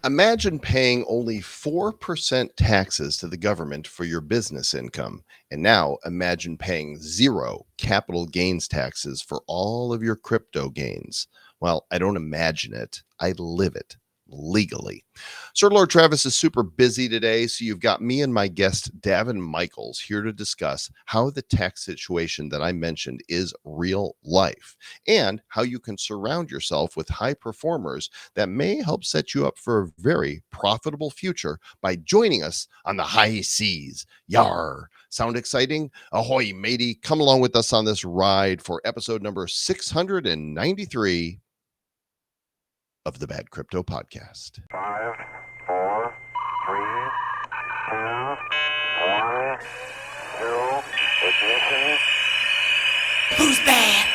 Imagine paying only 4% taxes to the government for your business income. And now imagine paying zero capital gains taxes for all of your crypto gains. Well, I don't imagine it, I live it legally. Sir Lord Travis is super busy today, so you've got me and my guest, Daven Michaels, here to discuss how the tax situation that I mentioned is real life and how you can surround yourself with high performers that may help set you up for a very profitable future by joining us on the high seas. Yar. Sound exciting? Ahoy, matey. Come along with us on this ride for episode number 693 of the Bad Crypto Podcast. 5, 4, 3, 2, 1, 0, ignition. Who's bad?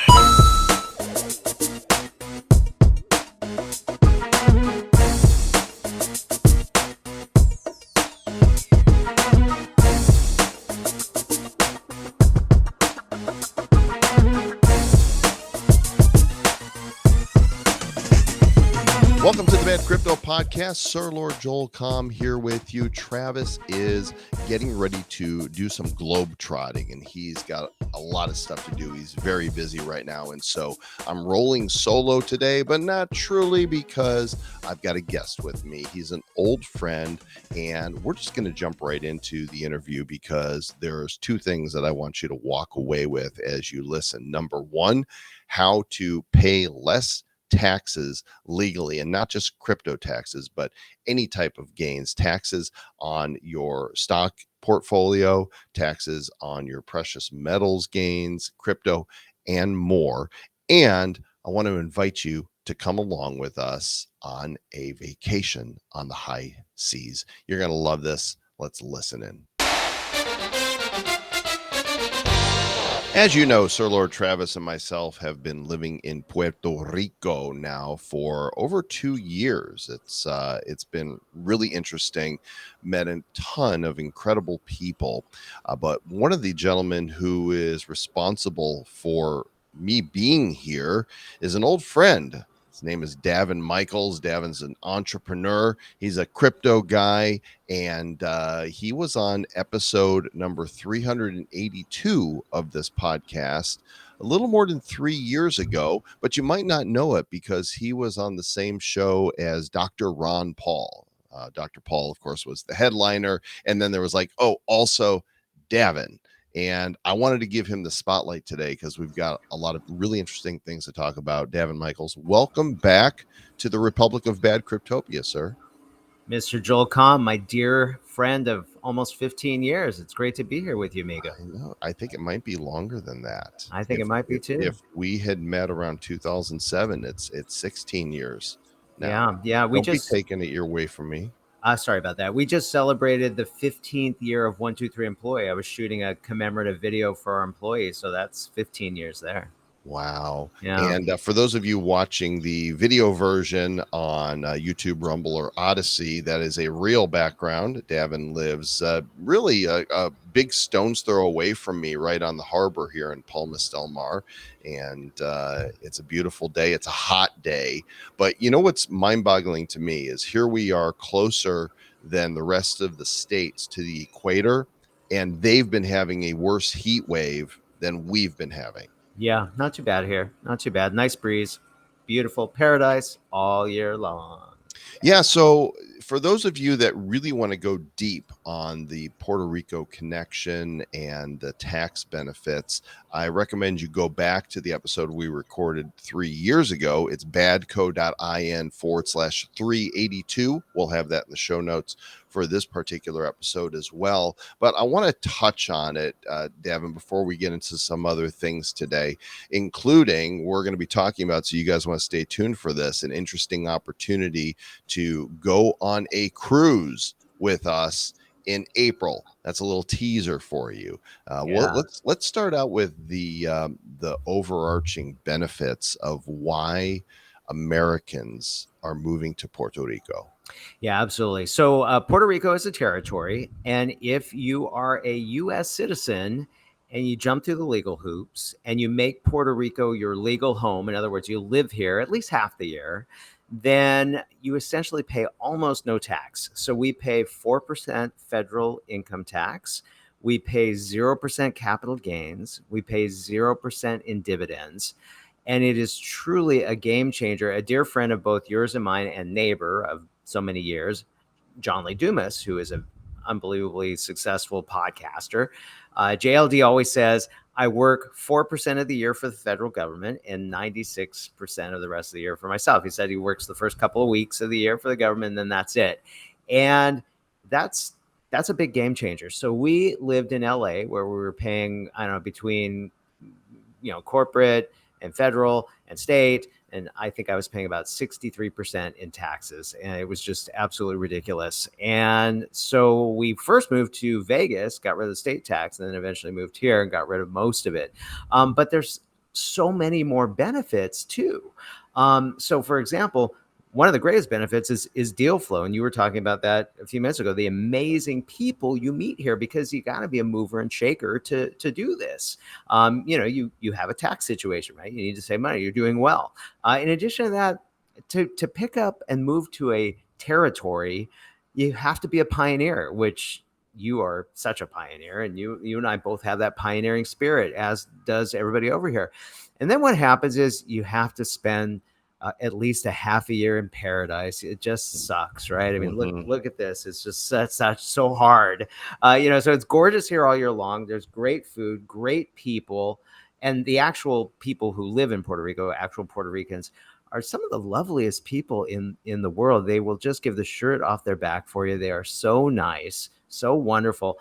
Welcome to the Bad Crypto Podcast. Sir Lord Joel Comm here with you. Travis is getting ready to do some globe trotting, and he's got a lot of stuff to do. He's very busy right now, and so I'm rolling solo today, but not truly because I've got a guest with me. He's an old friend, and we're just going to jump right into the interview because there's two things that I want you to walk away with as you listen. Number one, how to pay less taxes legally, and not just crypto taxes, but any type of gains, taxes on your stock portfolio, taxes on your precious metals gains, crypto, and more. And I want to invite you to come along with us on a vacation on the high seas. You're going to love this. Let's listen in. As you know, Sir Lord Travis and myself have been living in Puerto Rico now for over 2 years. It's been really interesting. Met a ton of incredible people, but one of the gentlemen who is responsible for me being here is an old friend. His name is Daven Michaels. Daven's an entrepreneur. He's a crypto guy, and he was on episode number 382 of this podcast a little more than 3 years ago, but you might not know it because he was on the same show as Dr. Ron Paul. Dr. Paul, of course, was the headliner, and then there was also Daven. And I wanted to give him the spotlight today because we've got a lot of really interesting things to talk about. Daven Michaels, welcome back to the Republic of Bad Cryptopia, sir. Mr. Joel Comm, my dear friend of almost 15 years. It's great to be here with you, Migo. I know. I think it might be longer than that. I think it might be too. If we had met around 2007, it's 16 years now. Yeah. Don't be taking it away from me. Sorry about that. We just celebrated the 15th year of 123 Employee. I was shooting a commemorative video for our employees, so that's 15 years there. Wow. Yeah. And for those of you watching the video version on YouTube, Rumble, or Odyssey, that is a real background. Daven lives really a big stone's throw away from me, right on the harbor here in Palmas del Mar. And it's a beautiful day. It's a hot day. But you know what's mind-boggling to me is here we are closer than the rest of the states to the equator, and they've been having a worse heat wave than we've been having. Yeah, not too bad here. Not too bad. Nice breeze. Beautiful paradise all year long. Yeah, so for those of you that really want to go deep on the Puerto Rico connection and the tax benefits, I recommend you go back to the episode we recorded 3 years ago. It's badco.in/382. We'll have that in the show notes for this particular episode as well. But I want to touch on it, Daven, before we get into some other things today, including we're going to be talking about, so you guys want to stay tuned for this, an interesting opportunity to go on a cruise with us in April. That's a little teaser for you. Let's start out with the overarching benefits of why Americans are moving to Puerto Rico. Yeah, absolutely. So Puerto Rico is a territory, and if you are a U.S. citizen and you jump through the legal hoops and you make Puerto Rico your legal home, in other words, you live here at least half the year, then you essentially pay almost no tax. So we pay 4% federal income tax. We pay 0% capital gains. We pay 0% in dividends. And it is truly a game changer. A dear friend of both yours and mine and neighbor of so many years, John Lee Dumas, who is an unbelievably successful podcaster. JLD always says, I work 4% of the year for the federal government and 96% of the rest of the year for myself. He said he works the first couple of weeks of the year for the government, and then that's it. And that's a big game changer. So we lived in LA where we were paying, I don't know, between corporate and federal and state, and I think I was paying about 63% in taxes, and it was just absolutely ridiculous. And so we first moved to Vegas, got rid of the state tax, and then eventually moved here and got rid of most of it. But there's so many more benefits too. So for example, one of the greatest benefits is deal flow. And you were talking about that a few minutes ago, the amazing people you meet here, because you got to be a mover and shaker to do this. You have a tax situation, right? You need to save money. You're doing well. In addition to that, to pick up and move to a territory, you have to be a pioneer, which you are such a pioneer, and you and I both have that pioneering spirit, as does everybody over here. And then what happens is you have to spend at least a half a year in paradise. It just sucks, right? I mean, look at this. It's just such so hard. So it's gorgeous here all year long. There's great food, great people, and the actual people who live in Puerto Rico, actual Puerto Ricans, are some of the loveliest people in the world. They will just give the shirt off their back for you. They are so nice, so wonderful.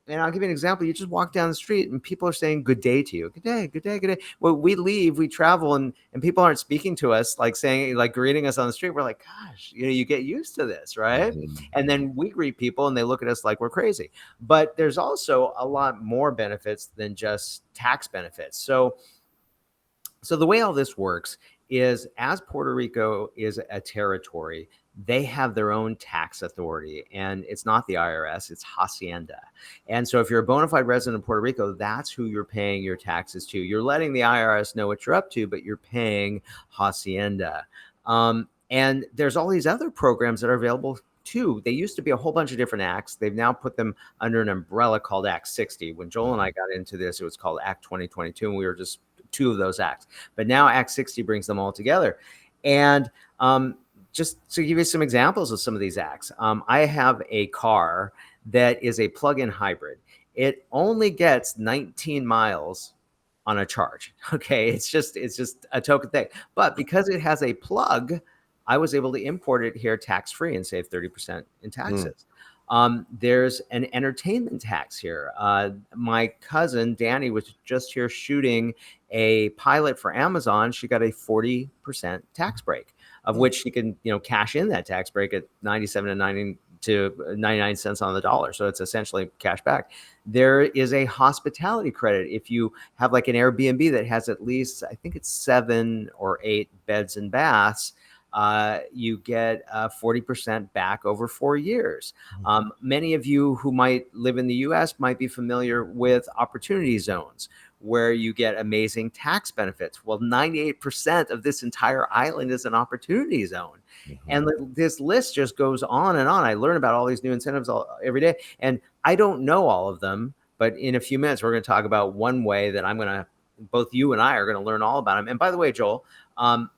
And I'll give you an example. You just walk down the street and people are saying good day to you. Good day, good day, good day. Well, we leave, we travel, and people aren't speaking to us, like saying, like greeting us on the street. We're like, gosh, you get used to this, right? And then we greet people and they look at us like we're crazy. But there's also a lot more benefits than just tax benefits. So the way all this works is, as Puerto Rico is a territory, they have their own tax authority, and it's not the IRS, it's Hacienda. And so if you're a bona fide resident of Puerto Rico, that's who you're paying your taxes to. You're letting the IRS know what you're up to, but you're paying Hacienda. And there's all these other programs that are available too. They used to be a whole bunch of different acts. They've now put them under an umbrella called Act 60. When Joel and I got into this, it was called Act 2022, and we were just two of those acts. But now Act 60 brings them all together. And just to give you some examples of some of these acts, I have a car that is a plug-in hybrid. It only gets 19 miles on a charge. Okay, it's just a token thing. But because it has a plug, I was able to import it here tax-free and save 30% in taxes. There's an entertainment tax here. My cousin Danny was just here shooting a pilot for Amazon. She got a 40% tax break, of which she can cash in that tax break at 97 to 99 cents on the dollar. So it's essentially cash back. There is a hospitality credit. If you have like an Airbnb that has at least, I think it's 7 or 8 beds and baths, you get 40% back over 4 years. Many of you who might live in the US might be familiar with opportunity zones, where you get amazing tax benefits. Well, 98% of this entire island is an opportunity zone. And this list just goes on and on. I learn about all these new incentives every day, and I don't know all of them, but in a few minutes, we're going to talk about one way that both you and I are going to learn all about them. And by the way, Joel,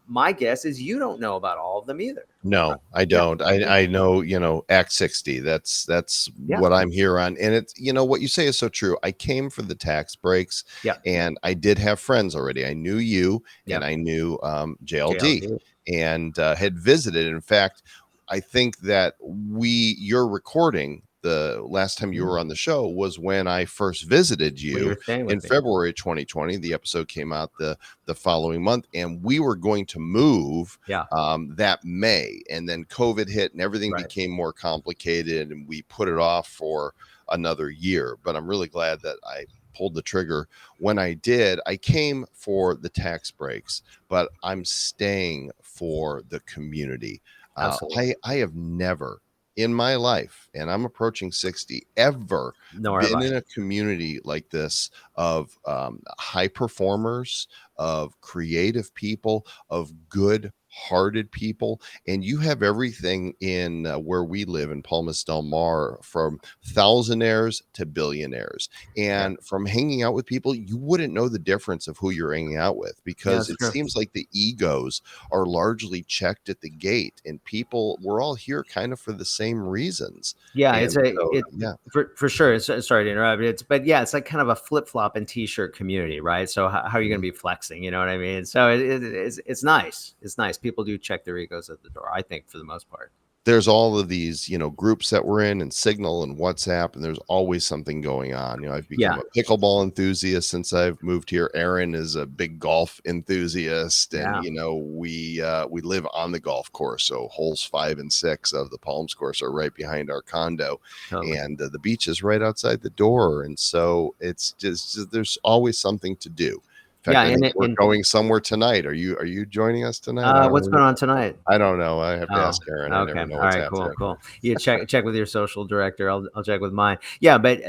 my guess is you don't know about all of them either. No, I don't. I know, Act 60. That's what I'm here on. And it's, what you say is so true. I came for the tax breaks, and I did have friends already. I knew you, and I knew JLD, and had visited. In fact, I think that your recording the last time you were on the show was when I first visited you in February 2020. The episode came out the following month, and we were going to move that May, and then COVID hit and everything became more complicated, and we put it off for another year. But I'm really glad that I pulled the trigger when I did. I came for the tax breaks, but I'm staying for the community. I have never in my life, and I'm approaching 60, ever been in a community like this of high performers, of creative people, of good hearted people, and you have everything in where we live in Palmas del Mar, from thousandaires to billionaires. Yeah. And from hanging out with people, you wouldn't know the difference of who you're hanging out with, Yeah, because that's it true. seems like the egos are largely checked at the gate, and people, we're all here kind of for the same reasons. Yeah, And so, it yeah, for sure. Sorry to interrupt. But yeah, it's like kind of a flip flop and t-shirt community, right? So how are you going to be flexing? You know what I mean? So it's nice. It's nice. People do check their egos at the door, I think, for the most part. there's all of these, groups that we're in, and Signal and WhatsApp, and there's always something going on. I've become Yeah. a pickleball enthusiast since I've moved here. Aaron is a big golf enthusiast, and Yeah. we live on the golf course, so holes 5 and 6 of the Palms course are right behind our condo, Totally. and the beach is right outside the door, and so it's just there's always something to do. In Yeah. fact, I think And we're and going somewhere tonight. Are you joining us tonight? I what's don't know. going on tonight? I don't know. I have to Oh, ask Aaron. I okay. never know All what's right. Cool. happening. Cool. You check with your social director. I'll check with mine. Yeah, but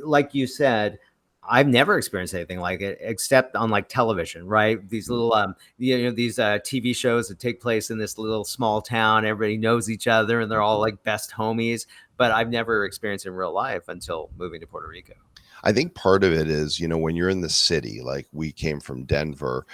like you said, I've never experienced anything like it except on like television, right? These Mm. little these TV shows that take place in this little small town. Everybody knows each other, and they're all like best homies. But I've never experienced it in real life until moving to Puerto Rico. I think part of it is, when you're in the city, like we came from Denver,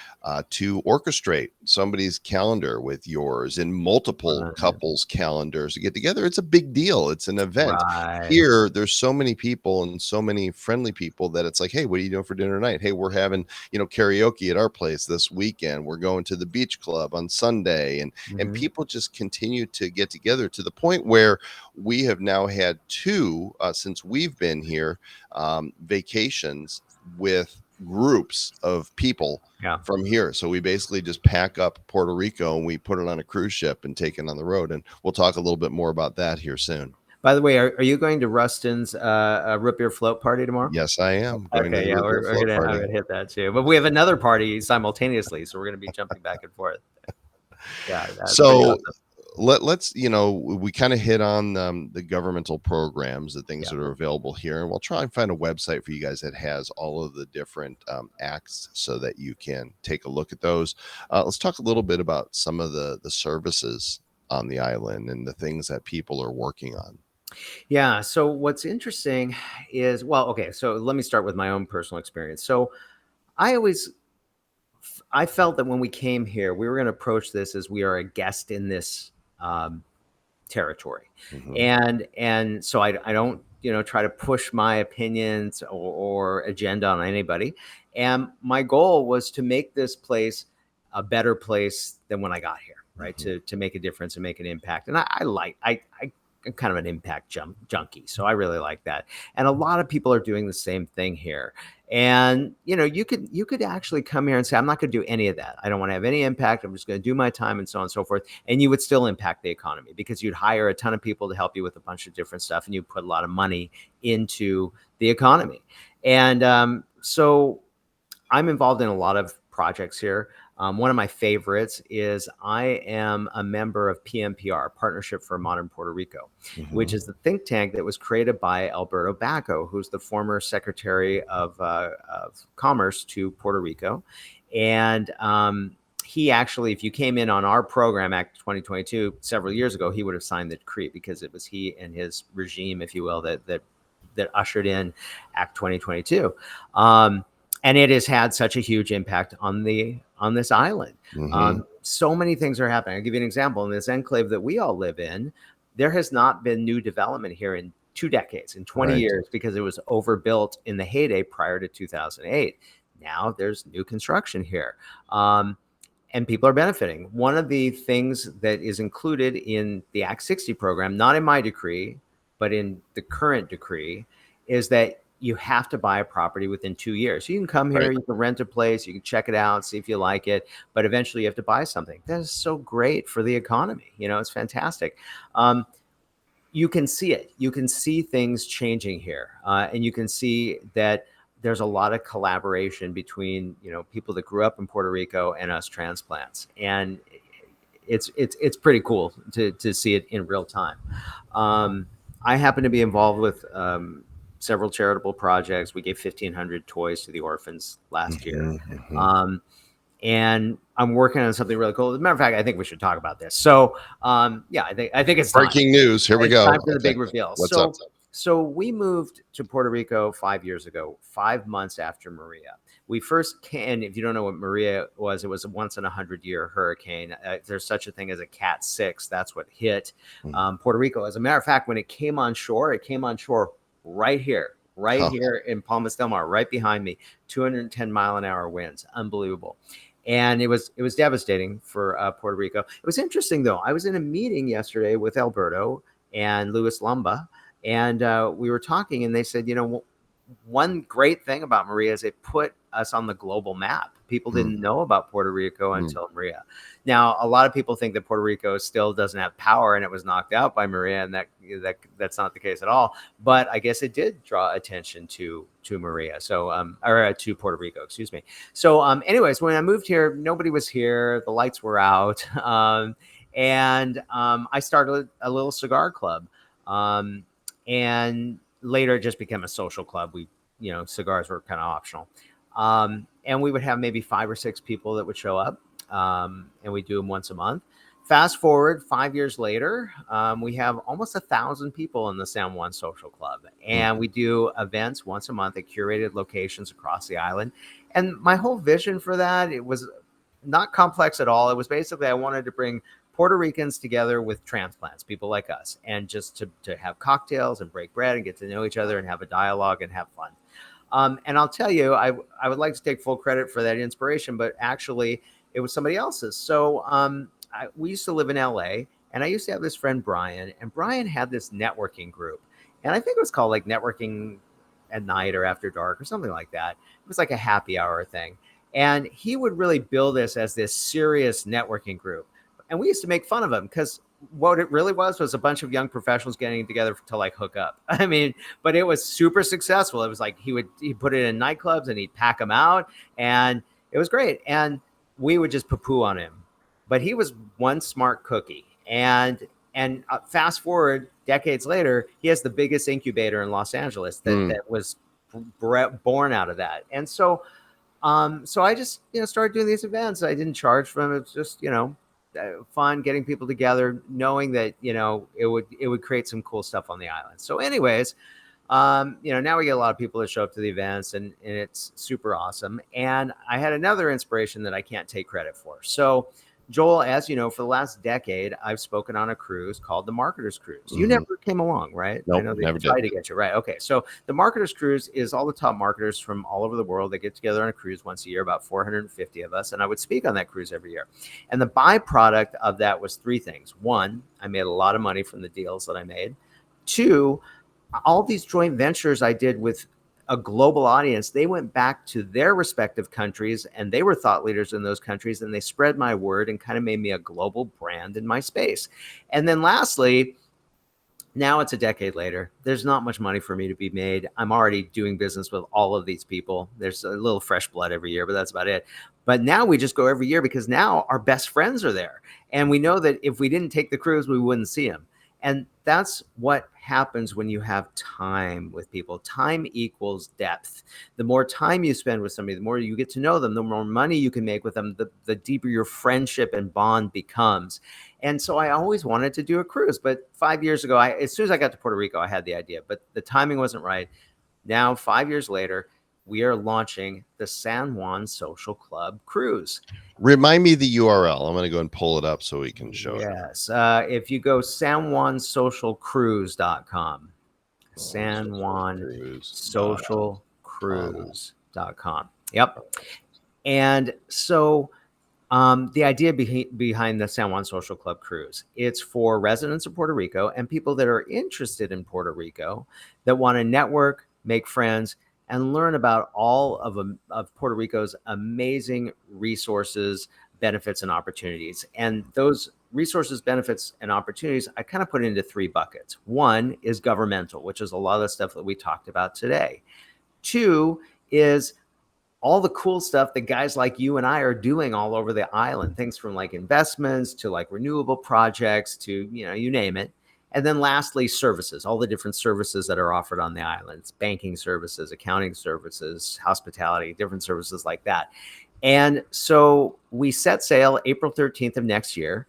to orchestrate somebody's calendar with yours and multiple Right. couples' calendars to get together. It's a big deal. It's an event. Right. Here, there's so many people and so many friendly people that it's like, hey, what are you doing for dinner tonight? Hey, we're having, karaoke at our place this weekend. We're going to the beach club on Sunday. And Mhm. people just continue to get together to the point where we have now had two, since we've been here, vacations with groups of people Yeah. from here. So we basically just pack up Puerto Rico and we put it on a cruise ship and take it on the road. And we'll talk a little bit more about that here soon. By the way, are you going to Rustin's root beer float party tomorrow? Yes, I am going to Okay, the yeah, root beer we're float gonna I'm party. gonna hit that too. But we have another party simultaneously, so we're gonna be jumping back and forth. Yeah, that's pretty So awesome. let's we kind of hit on the governmental programs, the things Yeah. that are available here, and we'll try and find a website for you guys that has all of the different acts so that you can take a look at those. Let's talk a little bit about some of the services on the island and the things that people are working on. Yeah. So what's interesting is, well, okay, so let me start with my own personal experience. So I always I felt that when we came here, we were gonna approach this as we are a guest in this um territory. Mhm. And so I don't, try to push my opinions or agenda on anybody. And my goal was to make this place a better place than when I got here, right? Mhm. To make a difference and make an impact. And I'm kind of an impact junkie, so I really like that. And a lot of people are doing the same thing here. And you could actually come here and say, I'm not going to do any of that. I don't want to have any impact. I'm just going to do my time and so on and so forth. And you would still impact the economy because you'd hire a ton of people to help you with a bunch of different stuff, and you put a lot of money into the economy. And so I'm involved in a lot of projects here. One of my favorites is I am a member of PMPR, Partnership for Modern Puerto Rico, which Mhm. is the think tank that was created by Alberto Bacco, who's the former Secretary of Commerce to Puerto Rico. And he actually, if you came in on our program, Act 2022, several years ago, he would have signed the decree because it was he and his regime, if you will, that ushered in Act 2022. And it has had such a huge impact on this island. Mhm. So many things are happening. I'll give you an example. In this enclave that we all live in, there has not been new development here in 2 decades, in 20 Right. years, because it was overbuilt in the heyday prior to 2008. Now there's new construction here. And people are benefiting. One of the things that is included in the Act 60 program, not in my decree, but in the current decree, is that you have to buy a property within 2 years. You can come here, Right. you can rent a place, you can check it out, see if you like it, but eventually you have to buy something. That is so great for the economy. It's fantastic. You can see it. You can see things changing here, and you can see that there's a lot of collaboration between people that grew up in Puerto Rico and us transplants, and it's pretty cool to see it in real time. I happen to be involved with several charitable projects. We gave 1,500 toys to the orphans last year. Mhm. Mhm. Um, and I'm working on something really cool. As a matter of fact, I think we should talk about this. So, yeah, I think it's time. Breaking news. Here we It's go. time for the Okay. big reveal. What's up? So we moved to Puerto Rico 5 years ago, 5 months after Maria. We first came. If you don't know what Maria was, it was a once in 100-year hurricane. There's such a thing as a Cat 6. That's what hit Puerto Rico. As a matter of fact, when it came on shore right here. Right here in Palmas del Mar, right behind me, 210-mile-an-hour winds, unbelievable, and it was devastating for Puerto Rico. It was interesting though. I was in a meeting yesterday with Alberto and Luis Lumba, and we were talking, and they said, one great thing about Maria is it put us on the global map. People didn't know about Puerto Rico until Maria. Now, a lot of people think that Puerto Rico still doesn't have power and it was knocked out by Maria, and that's not the case at all. But I guess it did draw attention to Maria, or to Puerto Rico, excuse me. So, anyways, when I moved here, nobody was here. The lights were out, and I started a little cigar club, and later it just became a social club. Cigars were kind of optional. And we would have maybe 5 or 6 people that would show up, and we do them once a month. Fast forward 5 years later, we have almost 1,000 people in the San Juan Social Club, and we do events once a month at curated locations across the island. And my whole vision for that, it was not complex at all. It was basically I wanted to bring Puerto Ricans together with transplants, people like us, and just to have cocktails and break bread and get to know each other and have a dialogue and have fun. And I'll tell you, I would like to take full credit for that inspiration, but actually it was somebody else's. So we used to live in LA, and I used to have this friend, Brian, and Brian had this networking group. And I think it was called like Networking at Night or After Dark or something like that. It was like a happy hour thing. And he would really build this as this serious networking group. And we used to make fun of him because what it really was a bunch of young professionals getting together to like hook up. I mean, but it was super successful. It was like he put it in nightclubs and he'd pack them out, and it was great. And we would just poo-poo on him, but he was one smart cookie. And fast forward decades later, he has the biggest incubator in Los Angeles that was born out of that. And so I just started doing these events. I didn't charge for them. It was just fun getting people together, knowing that it would create some cool stuff on the island. So anyways, now we get a lot of people that show up to the events, and it's super awesome. And I had another inspiration that I can't take credit for. So Joel, as you know, for the last decade, I've spoken on a cruise called the Marketer's Cruise. You never came along, right? Nope, I know they never tried did. to get you, right? Okay, so the Marketer's Cruise is all the top marketers from all over the world that get together on a cruise once a year, about 450 of us, and I would speak on that cruise every year. And the byproduct of that was 3 things. 1, I made a lot of money from the deals that I made. 2, all these joint ventures I did with a global audience, they went back to their respective countries, and they were thought leaders in those countries, and they spread my word and kind of made me a global brand in my space. And then lastly, now it's a decade later. There's not much money for me to be made. I'm already doing business with all of these people. There's a little fresh blood every year, but that's about it. But now we just go every year because now our best friends are there. And we know that if we didn't take the cruise, we wouldn't see them. And that's what happens when you have time with people. Time equals depth. The more time you spend with somebody, the more you get to know them, the more money you can make with them, the deeper your friendship and bond becomes. And so I always wanted to do a cruise. But 5 years ago, as soon as I got to Puerto Rico, I had the idea, but the timing wasn't right. Now, 5 years later, we are launching the San Juan Social Club Cruise. Remind me the URL. I'm going to go and pull it up so we can show it. Yes. If you go sanjuansocialcruise.com, sanjuansocialcruise.com. Yep. And so the idea behind the San Juan Social Club Cruise, it's for residents of Puerto Rico and people that are interested in Puerto Rico that want to network, make friends, and learn about all of Puerto Rico's amazing resources, benefits, and opportunities. And those resources, benefits, and opportunities, I kind of put into 3 buckets. 1 is governmental, which is a lot of the stuff that we talked about today. 2 is all the cool stuff that guys like you and I are doing all over the island, things from like investments to like renewable projects to, you name it. And then lastly, services, all the different services that are offered on the islands, banking services, accounting services, hospitality, different services like that. And so we set sail April 13th of next year.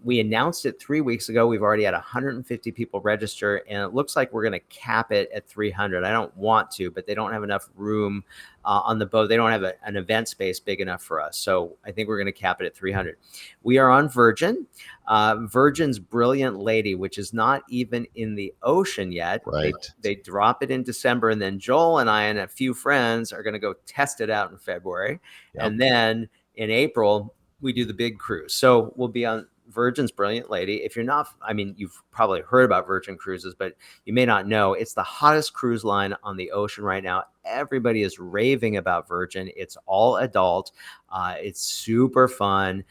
We announced it 3 weeks ago. We've already had 150 people register, and it looks like we're going to cap it at 300. I don't want to, but they don't have enough room on the boat. They don't have an event space big enough for us. So I think we're going to cap it at 300. We are on Virgin. Virgin's Brilliant Lady, which is not even in the ocean yet. Right. They drop it in December, and then Joel and I and a few friends are going to go test it out in February. Yep. And then in April, we do the big cruise. So we'll be on Virgin's Brilliant Lady. If you're not, I mean, you've probably heard about Virgin Cruises, but you may not know it's the hottest cruise line on the ocean right now. Everybody is raving about Virgin. It's all adult. It's super fun.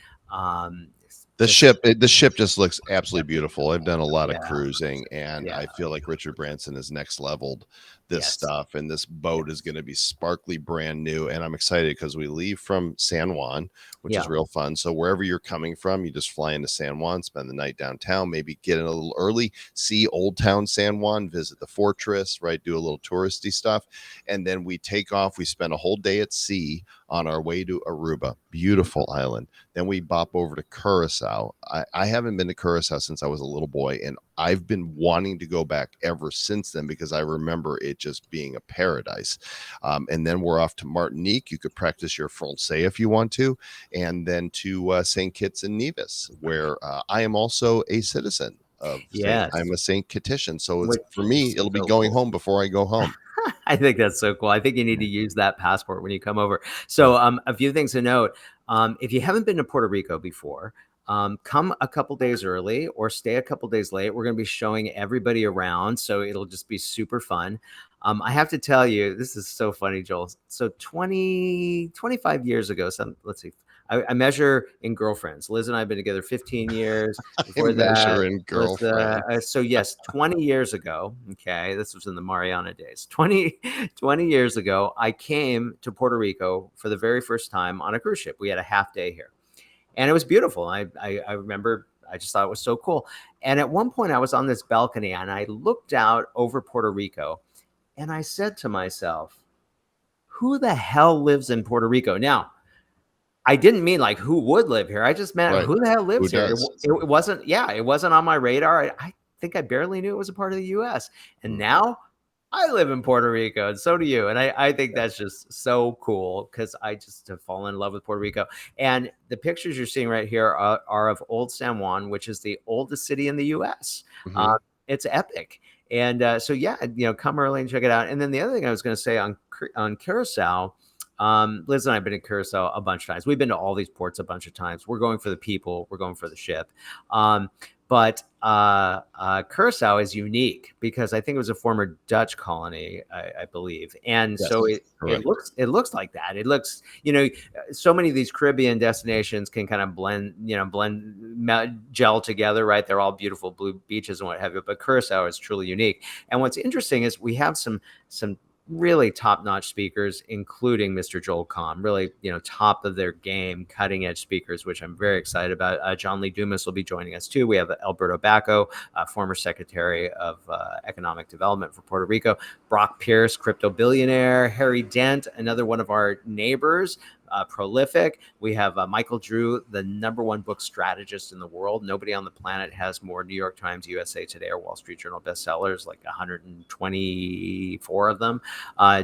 The ship just looks absolutely beautiful. I've done a lot of Yeah. cruising, and Yeah. I feel like Richard Branson has next leveled this Yes. stuff, and this boat is going to be sparkly brand new. And I'm excited because we leave from San Juan, which is Yeah. real fun. So wherever you're coming from, you just fly into San Juan, spend the night downtown, maybe get in a little early, see Old Town San Juan, visit the fortress, right? Do a little touristy stuff. And then we take off. We spend a whole day at sea on our way to Aruba, beautiful island. Then we bop over to Curacao. I haven't been to Curacao since I was a little boy, and I've been wanting to go back ever since then because I remember it just being a paradise. And then we're off to Martinique. You could practice your Francais if you want to, and then to St. Kitts and Nevis, where I am also a citizen of Yes. I'm a St. Kittitian. So it's, Which for me, is it'll be so going cool. home before I go home. I think that's so cool. I think you need to use that passport when you come over. So, a few things to note. If you haven't been to Puerto Rico before, come a couple days early or stay a couple days late. We're going to be showing everybody around, so it'll just be super fun. I have to tell you, this is so funny, Joel. So 25 years ago, let's see, I measure in girlfriends. Liz and I have been together 15 years. Before that Measure in was girlfriends. so yes, 20 years ago. Okay, this was in the Mariana days. 20 years ago, I came to Puerto Rico for the very first time on a cruise ship. We had a half day here, and it was beautiful. I remember, I just thought it was so cool. And at one point, I was on this balcony and I looked out over Puerto Rico, and I said to myself, "Who the hell lives in Puerto Rico?" Now, I didn't mean like who would live here. I just meant Right. who the hell lives Who here. does? It wasn't, yeah, it wasn't on my radar. I think I barely knew it was a part of the US. And now I live in Puerto Rico, and so do you. And I think that's just so cool because I just have fallen in love with Puerto Rico. And the pictures you're seeing right here are of Old San Juan, which is the oldest city in the US. Mhm. It's epic. And so, yeah, come early and check it out. And then the other thing I was going to say on Curacao, Liz and I have been in Curacao a bunch of times. We've been to all these ports a bunch of times. We're going for the people. We're going for the ship. But Curacao is unique because I think it was a former Dutch colony, I believe, and so Yes, correct. it looks like that. It looks, so many of these Caribbean destinations can kind of blend, gel together, right? They're all beautiful blue beaches and what have you, but Curacao is truly unique. And what's interesting is we have some really top-notch speakers, including Mr. Joel Comm, really, top of their game, cutting-edge speakers, which I'm very excited about. John Lee Dumas will be joining us too. We have Alberto Bacco, former Secretary of Economic Development for Puerto Rico, Brock Pierce, crypto billionaire, Harry Dent, another one of our neighbors, prolific. We have Michael Drew, the #1 book strategist in the world. Nobody on the planet has more New York Times, USA Today, or Wall Street Journal bestsellers, like 124 of them.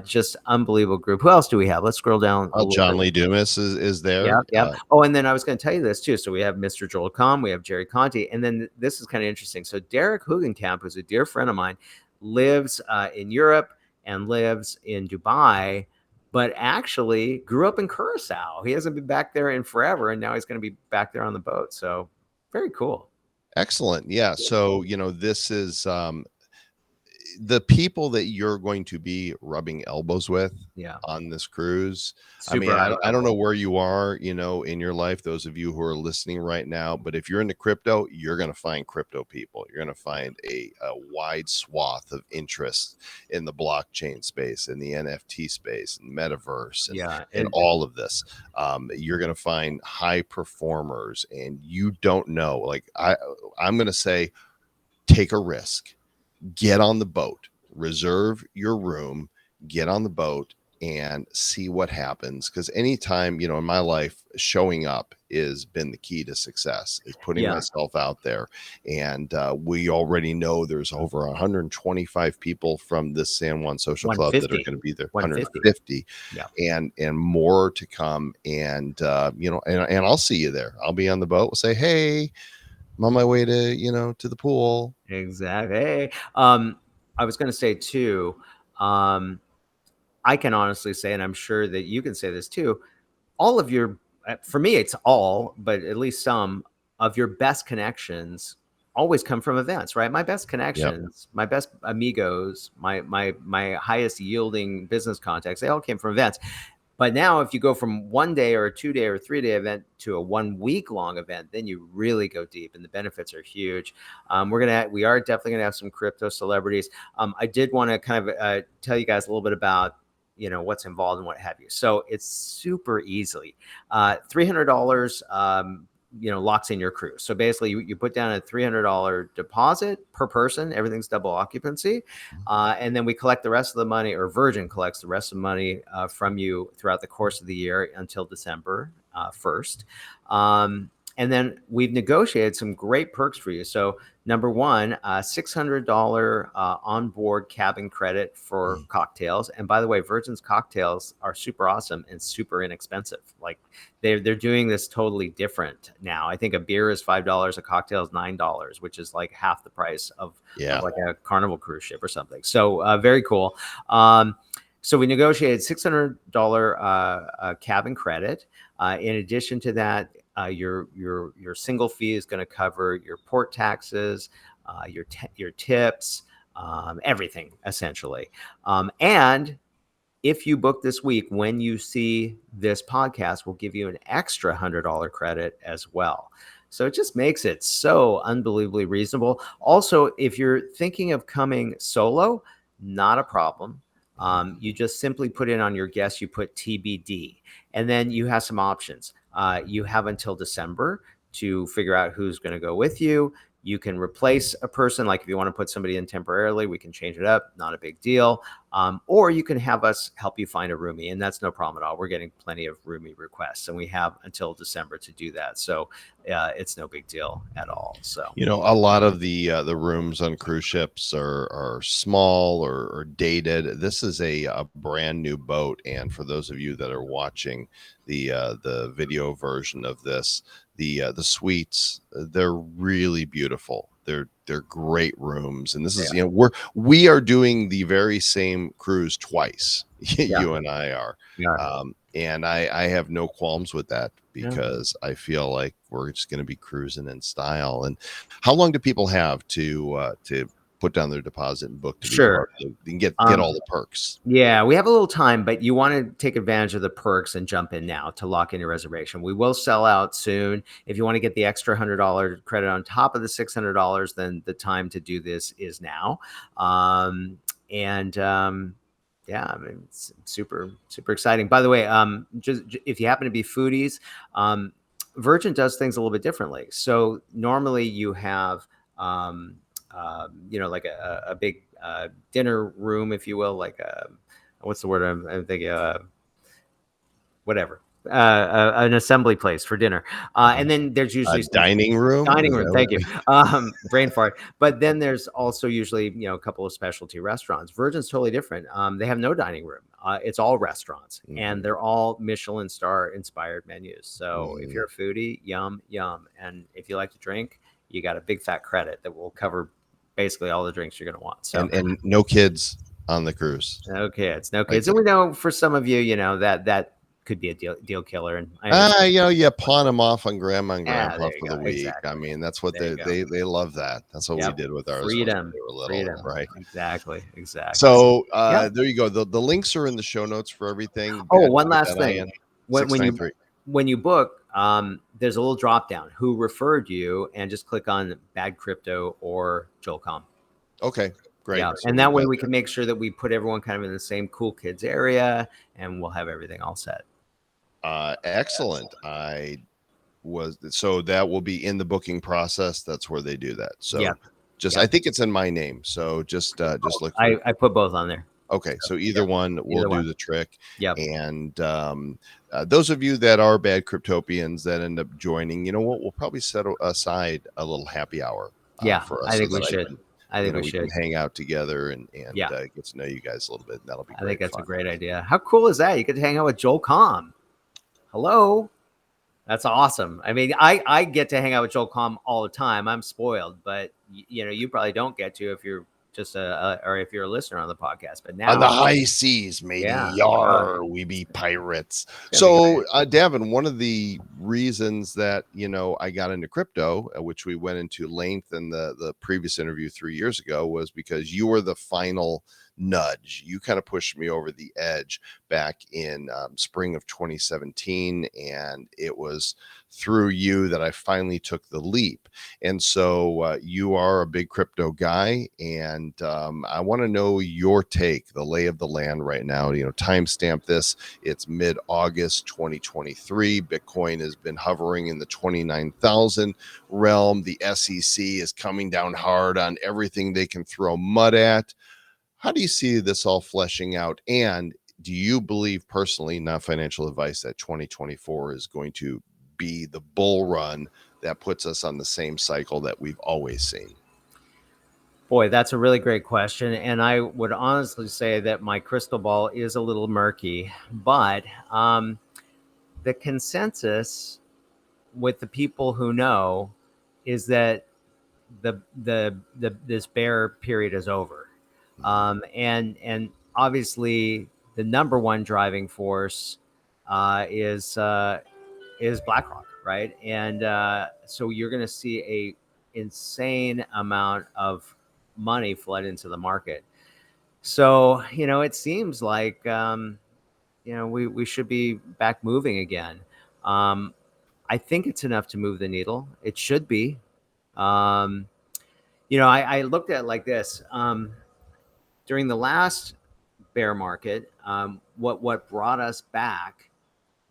Just unbelievable group. Who else do we have? Let's scroll down a little John bit. Lee Dumas is there. Yeah, yeah. And then I was going to tell you this too. So we have Mr. Joel Comm, we have Jerry Conti, and then this is kind of interesting. So Derek Hugenkamp, who's a dear friend of mine, lives in Europe and lives in Dubai, but actually grew up in Curacao. He hasn't been back there in forever, and now he's going to be back there on the boat. So very cool. Excellent. Yeah. So, this is the people that you're going to be rubbing elbows with Yeah. on this cruise. Super I don't know where you are, in your life, those of you who are listening right now, but if you're into crypto, you're going to find crypto people. You're going to find a wide swath of interest in the blockchain space, in the NFT space, and metaverse, and all of this. You're going to find high performers, and you don't know, like I'm going to say, take a risk. Get on the boat, reserve your room, get on the boat, and see what happens. Because anytime, in my life, showing up has been the key to success, is putting myself out there. And we already know there's over 125 people from this San Juan Social Club that are going to be there. 150, and more to come. And and I'll see you there. I'll be on the boat. We'll say, hey, I'm on my way to to the pool. Exactly. Hey, I was going to say too, I can honestly say, and I'm sure that you can say this too, all of your, for me, it's all, but at least some of your best connections always come from events, right? My best connections, my best amigos, my highest yielding business contacts, they all came from events. But now if you go from 1 day or a 2 day or 3 day event to a 1 week long event, then you really go deep and the benefits are huge. We are definitely going to have some crypto celebrities. I did want to kind of tell you guys a little bit about, what's involved and what have you. So it's super easy. $300, locks in your cruise. So basically you put down a $300 deposit per person. Everything's double occupancy. And then we collect the rest of the money, or Virgin collects the rest of the money from you throughout the course of the year until December 1st. And then we've negotiated some great perks for you. So number one, $600 onboard cabin credit for cocktails. And by the way, Virgin's cocktails are super awesome and super inexpensive. Like they're doing this totally different now. I think a beer is $5, a cocktail is $9, which is like half the price of like a Carnival cruise ship or something. So very cool. So we negotiated $600 cabin credit. In addition to that, your single fee is going to cover your port taxes, your tips, everything essentially. And if you book this week, when you see this podcast, we'll give you an extra $100 credit as well. So it just makes it so unbelievably reasonable. Also, if you're thinking of coming solo, not a problem. You just simply put in on your guest, you put TBD, and then you have some options. You have until December to figure out who's going to go with you. You can replace a person. Like if you want to put somebody in temporarily, we can change it up. Not a big deal. Or you can have us help you find a roomie, and that's no problem at all. We're getting plenty of roomie requests, and we have until December to do that. So it's no big deal at all. So a lot of the rooms on cruise ships are small or dated. This is a brand new boat, and for those of you that are watching the video version of this, the suites, they're really beautiful. They're great rooms, and this is we are doing the very same cruise twice. You and I are, and I have no qualms with that, because I feel like we're just going to be cruising in style. And how long do people have to put down their deposit and book to be part of it and get all the perks? Yeah, we have a little time, but you want to take advantage of the perks and jump in now to lock in your reservation. We will sell out soon. If you want to get the extra $100 credit on top of the $600, then the time to do this is now. Yeah, I mean, it's super, super exciting. By the way, just if you happen to be foodies, Virgin does things a little bit differently. So normally you have, like a big dinner room, if you will, like what's the word I'm thinking? Whatever. An assembly place for dinner, and then there's usually a dining room. Thank you. Brain fart. But then there's also usually a couple of specialty restaurants. Virgin's totally different. They have no dining room. It's all restaurants, and they're all Michelin star inspired menus. So if you're a foodie, yum, and if you like to drink, you got a big fat credit that will cover basically all the drinks you're going to want. So and no kids on the cruise. No kids. And we know for some of you, that could be a deal killer. And you pawn them off on grandma and grandpa for the week. Exactly. I mean, that's what they love that. That's what we did with ours. Freedom. When they were little, right? Exactly. So there you go. The links are in the show notes for everything. Oh, one last thing. When you book, there's a little drop down. Who referred you? And just click on Bad Crypto or Joel Comm. Okay. Great. Yeah. So and that way we can make sure that we put everyone kind of in the same cool kids area, and we'll have everything all set. Excellent. So that will be in the booking process. That's where they do that. So I think it's in my name. So just look. I put both on there. Okay, so either one will either do one. the trick. Yep. And those of you that are bad cryptopians that end up joining, you know what? We'll probably set aside a little happy hour Yeah, for I us, so think we that should. I think we we can should. hang out together and Yeah, get to know you guys a little bit. And that'll be I think great that's a fun. great idea. How cool is that? You get to hang out with Joel Comm. Hello. That's awesome. I mean, I get to hang out with Joel Comm all the time. I'm spoiled, but you probably don't get to if you're just or if you're a listener on the podcast. But On the now, high seas, matey, yeah, yar, we be pirates. it's gonna be So, great. Davin, one of the reasons that I got into crypto, which we went into length in the previous interview 3 years ago, was because you were the final nudge. You kind of pushed me over the edge back in spring of 2017, and it was through you that I finally took the leap. And so you are a big crypto guy, and I want to know your take, the lay of the land right now. Timestamp this. It's mid-August 2023. Bitcoin has been hovering in the 29,000 realm. The SEC is coming down hard on everything they can throw mud at. How do you see this all fleshing out? And do you believe personally, not financial advice, that 2024 is going to be the bull run that puts us on the same cycle that we've always seen? Boy, that's a really great question. And I would honestly say that my crystal ball is a little murky, but the consensus with the people who know is that this bear period is over. And obviously the number one driving force is BlackRock, right? And so you're going to see a insane amount of money flood into the market. So it seems like we should be back moving again. I think it's enough to move the needle. It should be. Um, I looked at it like this. During the last bear market, what brought us back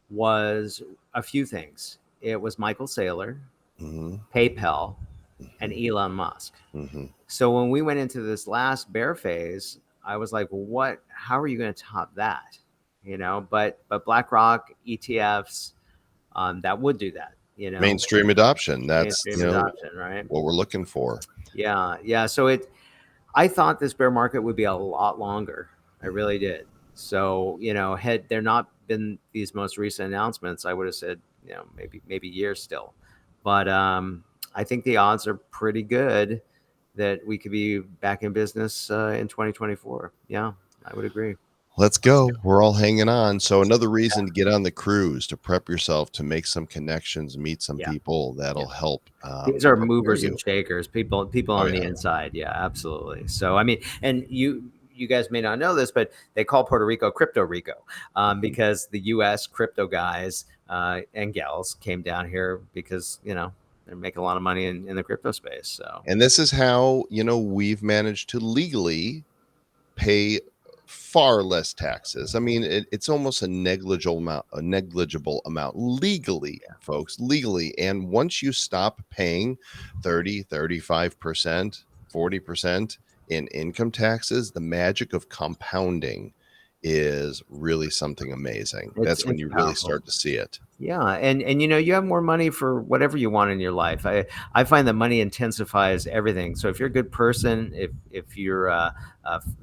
was a few things. It was Michael Saylor, Mm-hmm. PayPal, and Mm-hmm. Elon Musk. Mm-hmm. So when we went into this last bear phase, I was like, well, how are you going to top that? But BlackRock, ETFs, that would do that. Mainstream adoption. That's Mainstream adoption, right? what we're looking for. Yeah. So I thought this bear market would be a lot longer. I really did. So, had there not been these most recent announcements, I would have said, maybe years still. But I think the odds are pretty good that we could be back in business in 2024. Yeah, I would agree. Let's go. We're all hanging on. So another reason to get on the cruise, to prep yourself, to make some connections, meet some Yeah. people that'll help. These are prepare movers you. and shakers, people Oh, on the yeah. inside. Yeah, absolutely. So, I mean, and you guys may not know this, but they call Puerto Rico Crypto Rico because the U.S. crypto guys and gals came down here because, they're making a lot of money in the crypto space. So, And this is how, we've managed to legally pay far less taxes. I mean, it's almost a negligible amount legally, folks, legally. And once you stop paying 30, 35%, 40% in income taxes, the magic of compounding is really something amazing. That's when it's you really powerful. start to see it. Yeah, and you have more money for whatever you want in your life. I find that money intensifies everything. So if you're a good person, if you're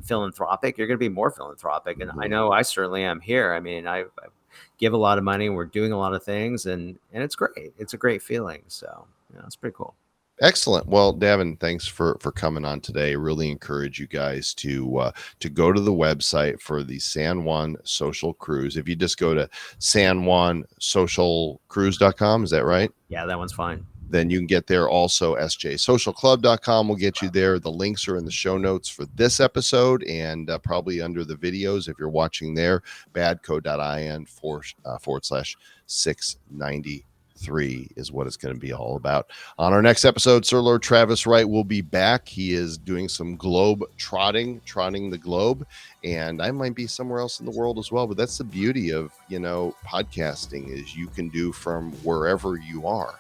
philanthropic, you're going to be more philanthropic. And I know I certainly am here. I mean, I give a lot of money. We're doing a lot of things, and it's great. It's a great feeling. So it's pretty cool. Excellent. Well, Daven, thanks for coming on today. Really encourage you guys to go to the website for the San Juan Social Cruise. If you just go to sanjuansocialcruise.com, is that right? Yeah, that one's fine. Then you can get there. Also, sjsocialclub.com will get you there. The links are in the show notes for this episode and probably under the videos if you're watching there. badco.in /693 is what it's going to be all about. On our next episode, Sir Lord Travis Wright will be back. He is doing some globe trotting the globe, and I might be somewhere else in the world as well. But that's the beauty of podcasting, is you can do from wherever you are.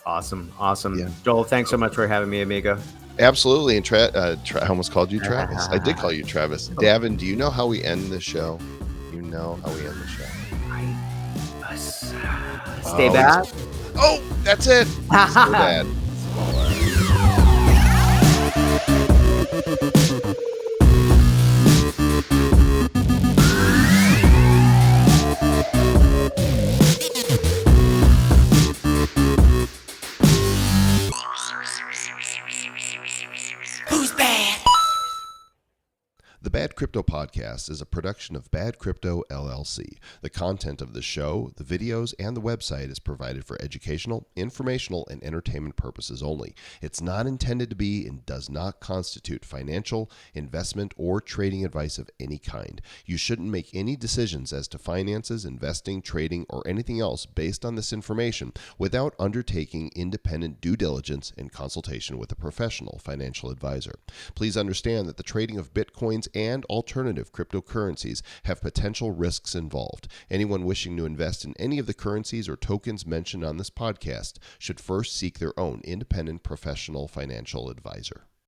Awesome. Yeah. Joel, thanks so much for having me, amigo. Absolutely. And I almost called you Travis. I did call you Travis. Daven, do you know how we end the show? You know how we end the show. Stay bad. Oh, that's it. Stay bad. Who's bad? The Bad Crypto Podcast is a production of Bad Crypto LLC. The content of the show, the videos, and the website is provided for educational, informational, and entertainment purposes only. It's not intended to be and does not constitute financial, investment, or trading advice of any kind. You shouldn't make any decisions as to finances, investing, trading, or anything else based on this information without undertaking independent due diligence and consultation with a professional financial advisor. Please understand that the trading of Bitcoins and alternative cryptocurrencies have potential risks involved. Anyone wishing to invest in any of the currencies or tokens mentioned on this podcast should first seek their own independent professional financial advisor.